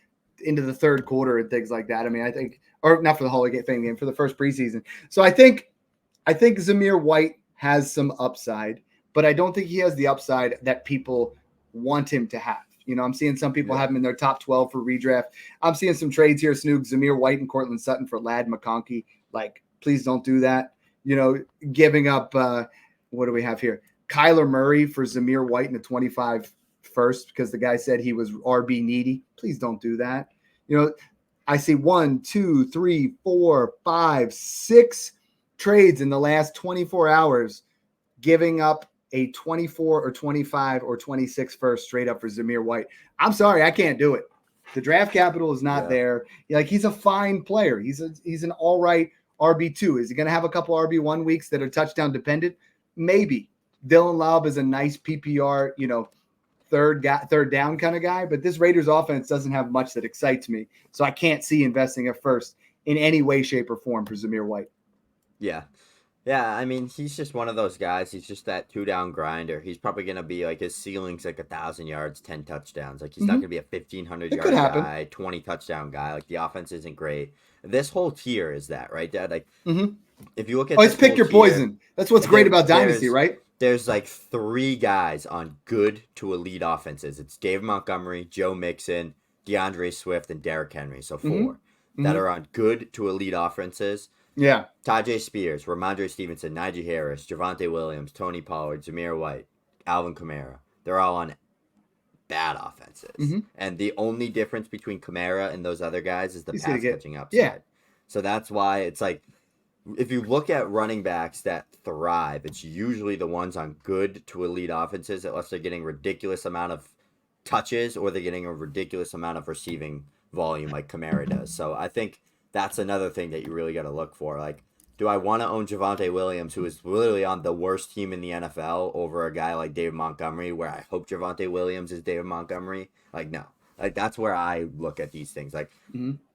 into the third quarter and things like that. I mean, I think, or not for the Hall of Fame game, for the first preseason. So I think Zamir White has some upside, but I don't think he has the upside that people want him to have. I'm seeing some people have him in their top 12 for redraft. I'm seeing some trades here, Snoog, Zamir White and Cortland Sutton for Ladd McConkey. Like, please don't do that. Giving up, what do we have here? Kyler Murray for Zamir White in the 25 first because the guy said he was RB needy. Please don't do that. I see 1, 2, 3, 4, 5, 6 trades in the last 24 hours giving up a 24 or 25 or 26 first straight up for Zamir White. I'm sorry, I can't do it. The draft capital is not there. Like, he's a fine player. He's an all right RB2. Is he going to have a couple RB1 weeks that are touchdown dependent? Maybe. Dylan Laub is a nice PPR, third down kind of guy, but this Raiders offense doesn't have much that excites me. So I can't see investing at first in any way, shape, or form for Zamir White. Yeah. Yeah, I mean, he's just one of those guys. He's just that 2-down grinder. He's probably going to be like, his ceiling's like 1,000 yards, 10 touchdowns. Like, he's not going to be a 1,500-yard guy, 20 touchdown guy. Like, the offense isn't great. This whole tier is that, right, Dad? Like, if you look at let's pick your poison. That's what's great about Dynasty, right? There's like 3 guys on good to elite offenses. It's David Montgomery, Joe Mixon, DeAndre Swift, and Derrick Henry. So 4 that are on good to elite offenses. Yeah. Tyjae Spears, Ramondre Stevenson, Najee Harris, Javonte Williams, Tony Pollard, Zamir White, Alvin Kamara. They're all on bad offenses. And the only difference between Kamara and those other guys is the pass catching upside. Yeah. So that's why it's like, if you look at running backs that thrive, it's usually the ones on good to elite offenses, unless they're getting ridiculous amount of touches or they're getting a ridiculous amount of receiving volume like Kamara does. So I think that's another thing that you really got to look for. Like, do I want to own Javonte Williams, who is literally on the worst team in the NFL, over a guy like David Montgomery, where I hope Javonte Williams is David Montgomery? Like, no. Like, that's where I look at these things. Like,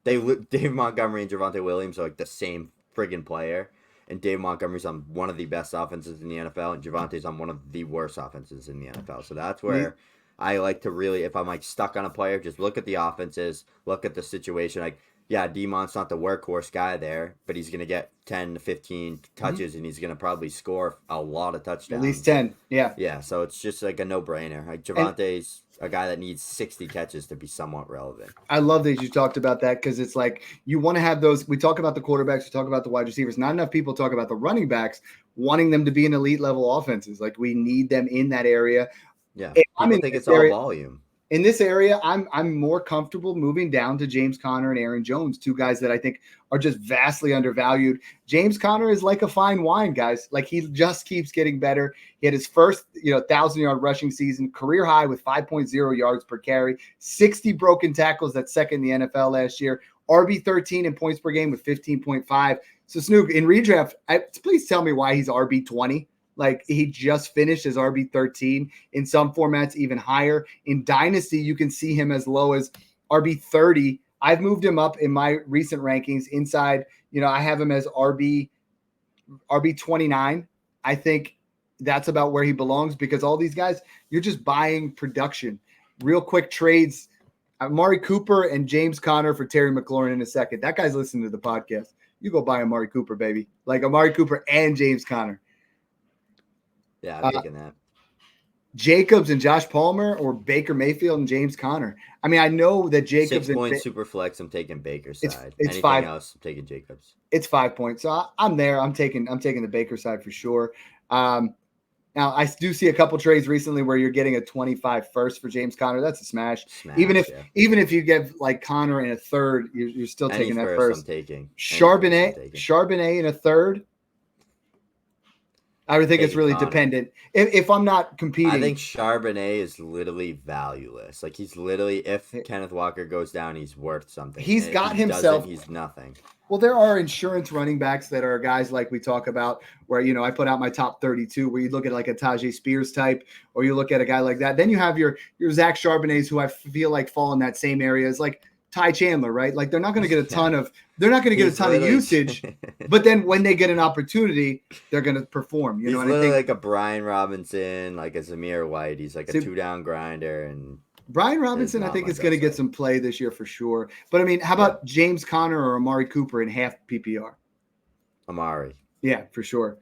David Montgomery and Javonte Williams are like the same friggin' player, and David Montgomery's on one of the best offenses in the NFL, and Javonte's on one of the worst offenses in the NFL. So that's where I like to really, if I'm like stuck on a player, just look at the offenses, look at the situation. Like, yeah, Demon's not the workhorse guy there, but he's going to get 10 to 15 touches, and he's going to probably score a lot of touchdowns. At least 10, yeah. Yeah, so it's just like a no-brainer. Like, Javonte's a guy that needs 60 catches to be somewhat relevant. I love that you talked about that, because it's like, you want to have those. We talk about the quarterbacks, we talk about the wide receivers. Not enough people talk about the running backs, wanting them to be in elite level offenses. Like, we need them in that area. Yeah, I think it's all volume. In this area, I'm more comfortable moving down to James Conner and Aaron Jones, 2 guys that I think are just vastly undervalued. James Conner is like a fine wine, guys. Like, he just keeps getting better. He had his first, 1,000-yard rushing season, career high with 5.0 yards per carry, 60 broken tackles. That's second in the NFL last year. RB13 in points per game with 15.5. So, Snoop, in redraft, please tell me why he's RB20. Like, he just finished as RB13. In some formats, even higher. In Dynasty, you can see him as low as RB30. I've moved him up in my recent rankings inside. I have him as RB29. I think that's about where he belongs, because all these guys, you're just buying production. Real quick trades. Amari Cooper and James Conner for Terry McLaurin in a second. That guy's listening to the podcast. You go buy Amari Cooper, baby. Like, Amari Cooper and James Conner. Yeah, I'm thinking that. Jacobs and Josh Palmer, or Baker Mayfield and James Conner. I mean, I know that Jacobs 6 point super flex. I'm taking Baker's side. It's Anything 5 else, I'm taking Jacobs. It's 5 points. So I'm there. I'm taking the Baker side for sure. Now, I do see a couple trades recently where you're getting a 25 first for James Conner. That's a smash. Even if you get like Conner in a third, you're still taking that first. I'm taking Charbonnet in a third. I would think it's really dependent. If I'm not competing. I think Charbonnet is literally valueless. Like, he's literally, if Kenneth Walker goes down, he's worth something. He's got himself. He's nothing. Well, there are insurance running backs that are guys like we talk about where, I put out my top 32, where you look at like a Tyjae Spears type, or you look at a guy like that. Then you have your Zach Charbonnets, who I feel like fall in that same area as like Ty Chandler, right? Like, they're not going to get a ton of usage, but then when they get an opportunity, they're going to perform. He's literally like a Brian Robinson, like a Zamir White. He's like a 2-down grinder, and Brian Robinson, I think, is going to get some play this year for sure. But I mean, how about James Conner or Amari Cooper in half PPR? Amari, yeah, for sure.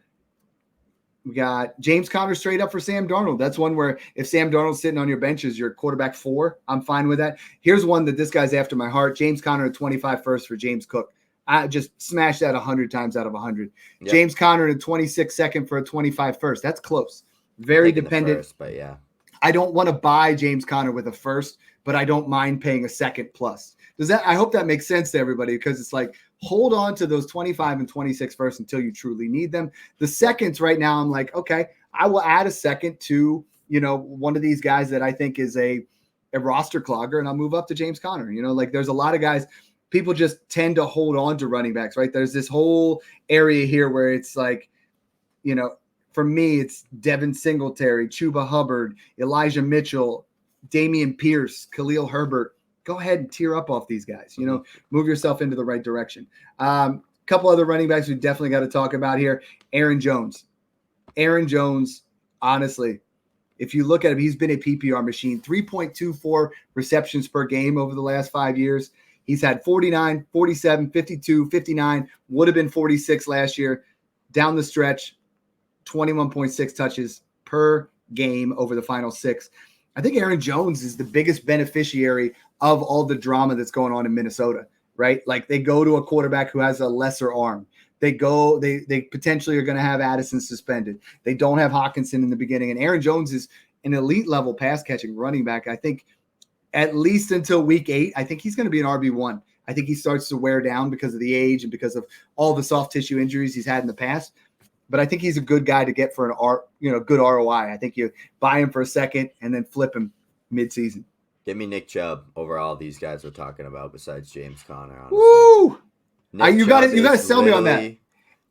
We got James Conner straight up for Sam Darnold. That's one where if Sam Darnold's sitting on your bench as your quarterback 4, I'm fine with that. Here's one that this guy's after my heart. James Conner at 25 first for James Cook. I just smashed that 100 times out of 100. Yep. James Conner at 26 second for a 25 first. That's close. Very dependent. First, but yeah. I don't want to buy James Conner with a first, but I don't mind paying a second plus. I hope that makes sense to everybody, because it's like, hold on to those 25 and 26 first until you truly need them. The seconds right now, I'm like, okay, I will add a second to, one of these guys that I think is a roster clogger, and I'll move up to James Conner. Like there's a lot of guys, people just tend to hold on to running backs, right? There's this whole area here where it's like, for me, it's Devin Singletary, Chuba Hubbard, Elijah Mitchell, Dameon Pierce, Khalil Herbert. Go ahead and tear up off these guys. Move yourself into the right direction. Couple other running backs we definitely got to talk about here. Aaron Jones. Aaron Jones, honestly, if you look at him, he's been a PPR machine. 3.24 receptions per game over the last 5 years. He's had 49, 47, 52, 59, would have been 46 last year. Down the stretch, 21.6 touches per game over the final 6. I think Aaron Jones is the biggest beneficiary of all the drama that's going on in Minnesota, right? Like they go to a quarterback who has a lesser arm. They potentially are going to have Addison suspended. They don't have Hawkinson in the beginning. And Aaron Jones is an elite level pass catching running back. I think at least until week 8, I think he's going to be an RB1. I think he starts to wear down because of the age and because of all the soft tissue injuries he's had in the past. But I think he's a good guy to get for good ROI. I think you buy him for a second and then flip him midseason. Give me Nick Chubb over all these guys we're talking about besides James Conner. Honestly. Woo! You got to sell me on that.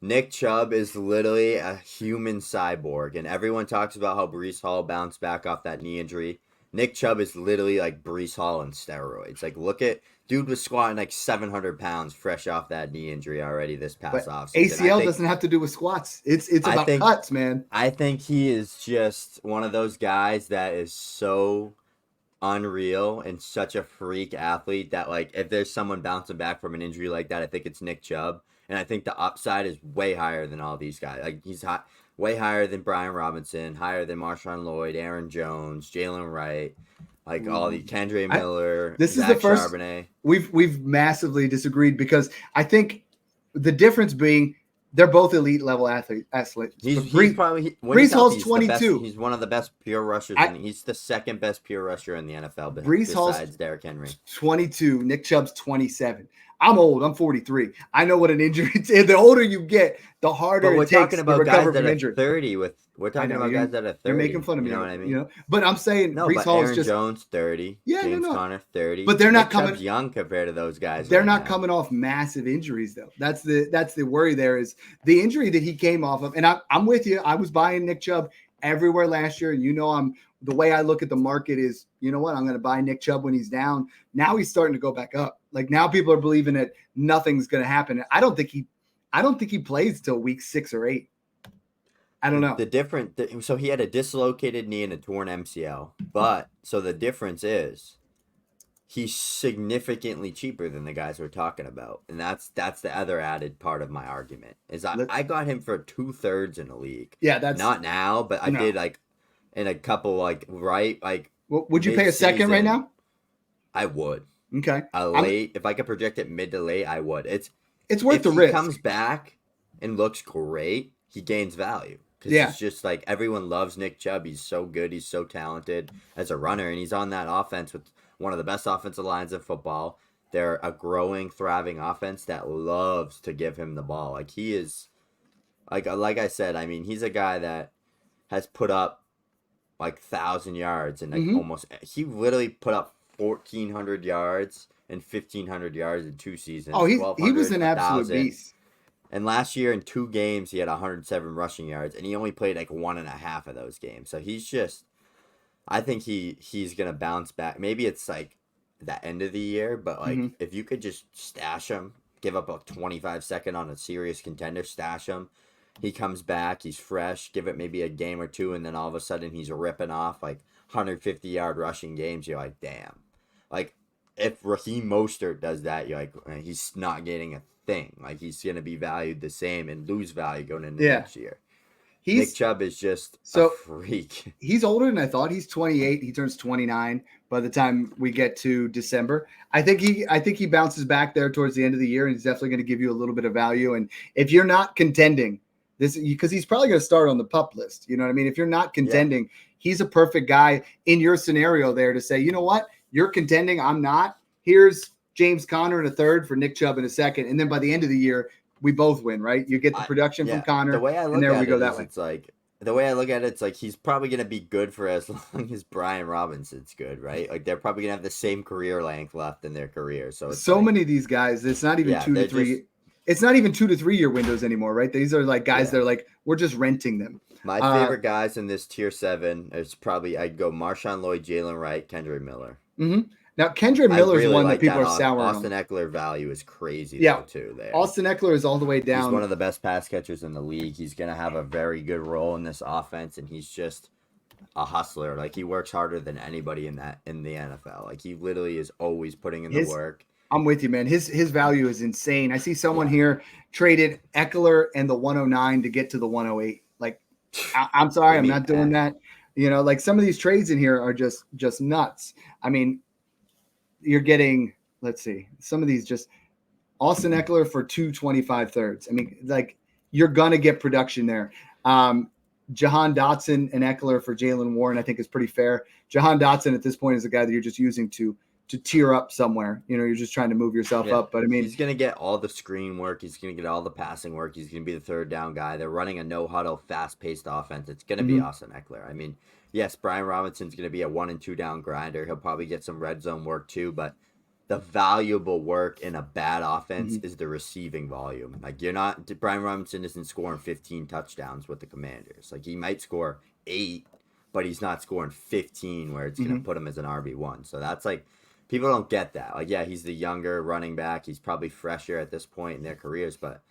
Nick Chubb is literally a human cyborg, and everyone talks about how Breece Hall bounced back off that knee injury. Nick Chubb is literally like Breece Hall on steroids. Like, look at dude was squatting like 700 pounds fresh off that knee injury already this past offseason. ACL doesn't have to do with squats. It's about cuts, man. I think he is just one of those guys that is so unreal and such a freak athlete that, like, if there's someone bouncing back from an injury like that, I think it's Nick Chubb. And I think the upside is way higher than all these guys. Like, he's way higher than Brian Robinson, higher than Marshawn Lloyd, Aaron Jones, Jaylen Wright, like all the Kendre Miller. This Zach is the first Charbonnet. We've massively disagreed because I the difference being they're both elite level athletes. He's probably Breece Hall's 22. He's one of the best pure rushers. He's the second best pure rusher in the NFL besides Derrick Henry. 22. Nick Chubb's 27. I'm old. I'm 43. I know what an injury is. The older you get, the harder it takes to recover from injury. We're talking about guys that are 30. You're making fun of me. You know what I mean? But I'm saying Breece Hall is just Jones 30. Yeah, James Conner 30. But they're not Nick coming Chubb's young compared to those guys. They're not coming off massive injuries though. That's the worry. There is the injury that he came off of, and I'm with you. I was buying Nick Chubb everywhere last year, and the way I look at the market is, you know what? I'm going to buy Nick Chubb when he's down. Now he's starting to go back up. Like now people are believing that nothing's going to happen. I don't think he plays till week 6 or 8. I don't know. So he had a dislocated knee and a torn MCL. But so the difference is he's significantly cheaper than the guys we're talking about. And that's the other added part of my argument is I got him for 2/3 in the league. Yeah, that's not now, but I did like in a couple would you pay a second right now? I would. Okay. If I could project it mid to late, I would. It's worth the risk. If he comes back and looks great, he gains value. Because it's just like everyone loves Nick Chubb. He's so good. He's so talented as a runner. And he's on that offense with one of the best offensive lines in football. They're a growing, thriving offense that loves to give him the ball. Like he is, like I said, I mean, he's a guy that has put up like 1,000 yards and he literally put up 1,400 yards and 1,500 yards in 2 seasons. Oh, he was an absolute beast. And last year in 2 games, he had 107 rushing yards, and he only played like 1.5 of those games. So he's just, I think he's going to bounce back. Maybe it's like the end of the year, but like if you could just stash him, give up a 25-second on a serious contender, stash him. He comes back, he's fresh, give it maybe a game or 2, and then all of a sudden he's ripping off like 150-yard rushing games. You're like, damn. Like, if Raheem Mostert does that, you're like, he's not getting a thing. Like, he's going to be valued the same and lose value going into next year. Nick Chubb is just a freak. He's older than I thought. He's 28. He turns 29 by the time we get to December. I think he bounces back there towards the end of the year, and he's definitely going to give you a little bit of value. And if you're not contending, because he's probably going to start on the PUP list. You know what I mean? If you're not contending, he's a perfect guy in your scenario there to say, you know what? You're contending. I'm not. Here's James Conner in a third for Nick Chubb in a second. And then by the end of the year, we both win, right? You get the production from Conner. The way I look and there at we go it that is way. It's like the way I look at it, it's like he's probably going to be good for as long as Brian Robinson's good, right? Like they're probably going to have the same career length left in their career. So it's So like, many of these guys, it's not even yeah, 2 to 3. just It's not even 2 to 3 year windows anymore, right? These are like guys that are like, we're just renting them. my favorite guys in this tier 7 is probably I'd go Marshawn Lloyd, Jaylen Wright, Kendra Miller. Now, Kendra Miller's really one like that people that. are sour Austin on. Eckler value is crazy, Yeah. though, too. There, Austin Eckler is all the way down. He's one of the best pass catchers in the league. He's going to have a very good role in this offense, and he's just a hustler. Like, he works harder than anybody in the NFL. Like, he literally is always putting in the work. I'm with you, man. His value is insane. I see someone here traded Eckler and the 109 to get to the 108. Like, I'm sorry, I'm not doing that. You know, like some of these trades in here are just nuts. I mean, you're getting, let's see, some of these just Austin Eckler for 225 thirds. I mean, like you're going to get production there. Jahan Dotson and Eckler for Jaylen Warren, I think is pretty fair. Jahan Dotson at this point is a guy that you're just using to tier up somewhere. You know, you're just trying to move yourself up. But I mean, he's going to get all the screen work. He's going to get all the passing work. He's going to be the third down guy. They're running a no huddle, fast paced offense. It's going to be Austin Eckler. I mean, yes, Brian Robinson's going to be a 1 and 2 down grinder. He'll probably get some red zone work too, but the valuable work in a bad offense is the receiving volume. Like Brian Robinson isn't scoring 15 touchdowns with the Commanders. Like he might score 8, but he's not scoring 15 where it's going to put him as an RB1. So that's like, people don't get that. Like, yeah, he's the younger running back. He's probably fresher at this point in their careers, but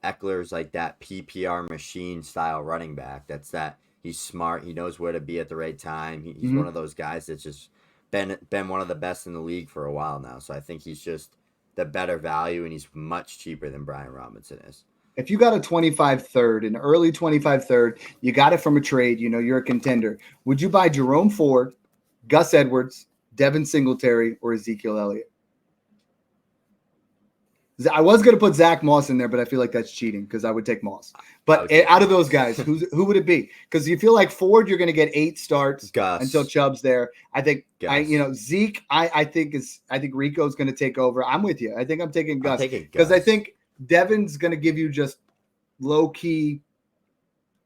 Eckler's like that PPR machine style running back. That's that he's smart. He knows where to be at the right time. He's one of those guys that's just been one of the best in the league for a while now. So I think he's just the better value, and he's much cheaper than Brian Robinson is. If you got a 25 third, an early 25 third, you got it from a trade, you know, you're a contender. Would you buy Jerome Ford, Gus Edwards, Devin Singletary, or Ezekiel Elliott? I was going to put Zach Moss in there, but I feel like that's cheating because I would take Moss. But out of those guys, who would it be? Because you feel like Ford, you're going to get 8 starts until Chubb's there. I think Zeke. I think Rico's going to take over. I'm with you. I think I'm taking Gus because I think Devin's going to give you just low key,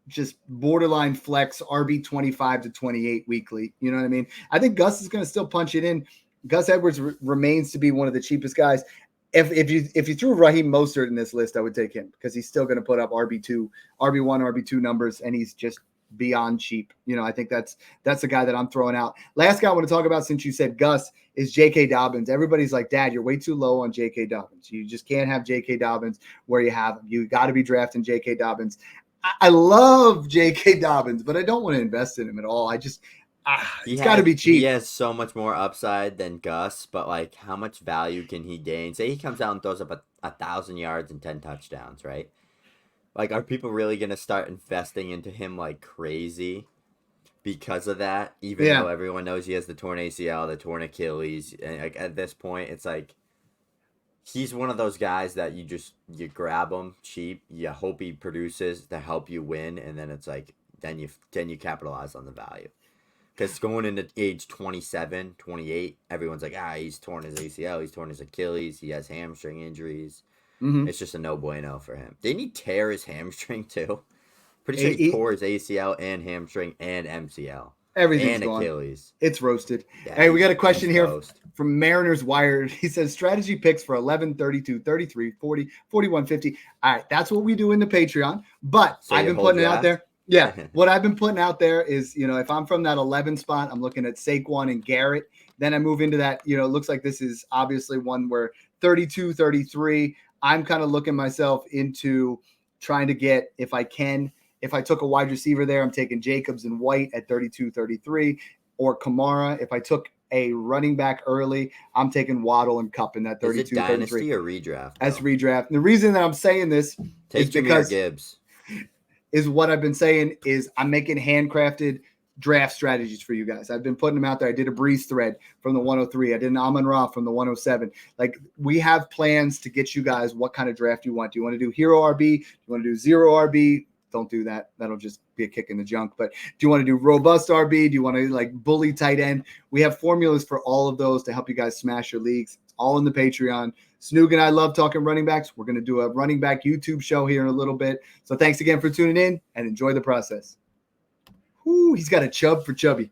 just borderline flex RB 25 to 28 weekly. You know what I mean? I think Gus is going to still punch it in. Gus Edwards remains to be one of the cheapest guys. If you threw Raheem Mostert in this list, I would take him because he's still going to put up RB1, RB2 numbers, and he's just beyond cheap. You know, I think that's the guy that I'm throwing out. Last guy I want to talk about, since you said Gus, is J.K. Dobbins. Everybody's like, Dad, you're way too low on J.K. Dobbins. You just can't have J.K. Dobbins where you have him. You got to be drafting J.K. Dobbins. I love J.K. Dobbins, but I don't want to invest in him at all. It's got to be cheap. He has so much more upside than Gus, but like, how much value can he gain? Say he comes out and throws up 1,000 yards and 10 touchdowns, right? Like, are people really going to start investing into him like crazy because of that? Even though everyone knows he has the torn ACL, the torn Achilles, and like at this point, it's like he's one of those guys that you grab him cheap, you hope he produces to help you win, and then it's like then you capitalize on the value. Because going into age 27, 28, everyone's like, he's torn his ACL, he's torn his Achilles, he has hamstring injuries. It's just a no bueno for him. Didn't he tear his hamstring too? Pretty sure he tore his ACL and hamstring and MCL. Everything's and Achilles. It's roasted. Yeah, hey, we got a question here from Mariners Wired. He says, strategy picks for 11, 32, 33, 40, 41, 50. All right, that's what we do in the Patreon. But I've been putting it out there. Yeah, what I've been putting out there is, you know, if I'm from that 11 spot, I'm looking at Saquon and Garrett. Then I move into that, you know, it looks like this is obviously one where 32, 33, I'm kind of looking myself into trying to get, if I took a wide receiver there, I'm taking Jacobs and White at 32, 33, or Kamara. If I took a running back early, I'm taking Waddle and Kupp in that 32, is it dynasty 33. Or redraft? That's redraft. And the reason that I'm saying this is because Gibbs. Is what I've been saying is I'm making handcrafted draft strategies for you guys. I've been putting them out there. I did a Breeze thread from the 103. I did an Amon-Ra from the 107. Like, we have plans to get you guys what kind of draft you want. Do you want to do hero RB? Do you want to do zero RB? Don't do that. That'll just be a kick in the junk. But do you want to do robust RB? Do you want to like bully tight end? We have formulas for all of those to help you guys smash your leagues. It's all in the Patreon. Snoog and I love talking running backs. We're going to do a running back YouTube show here in a little bit. So thanks again for tuning in and enjoy the process. Ooh, he's got a chub for chubby.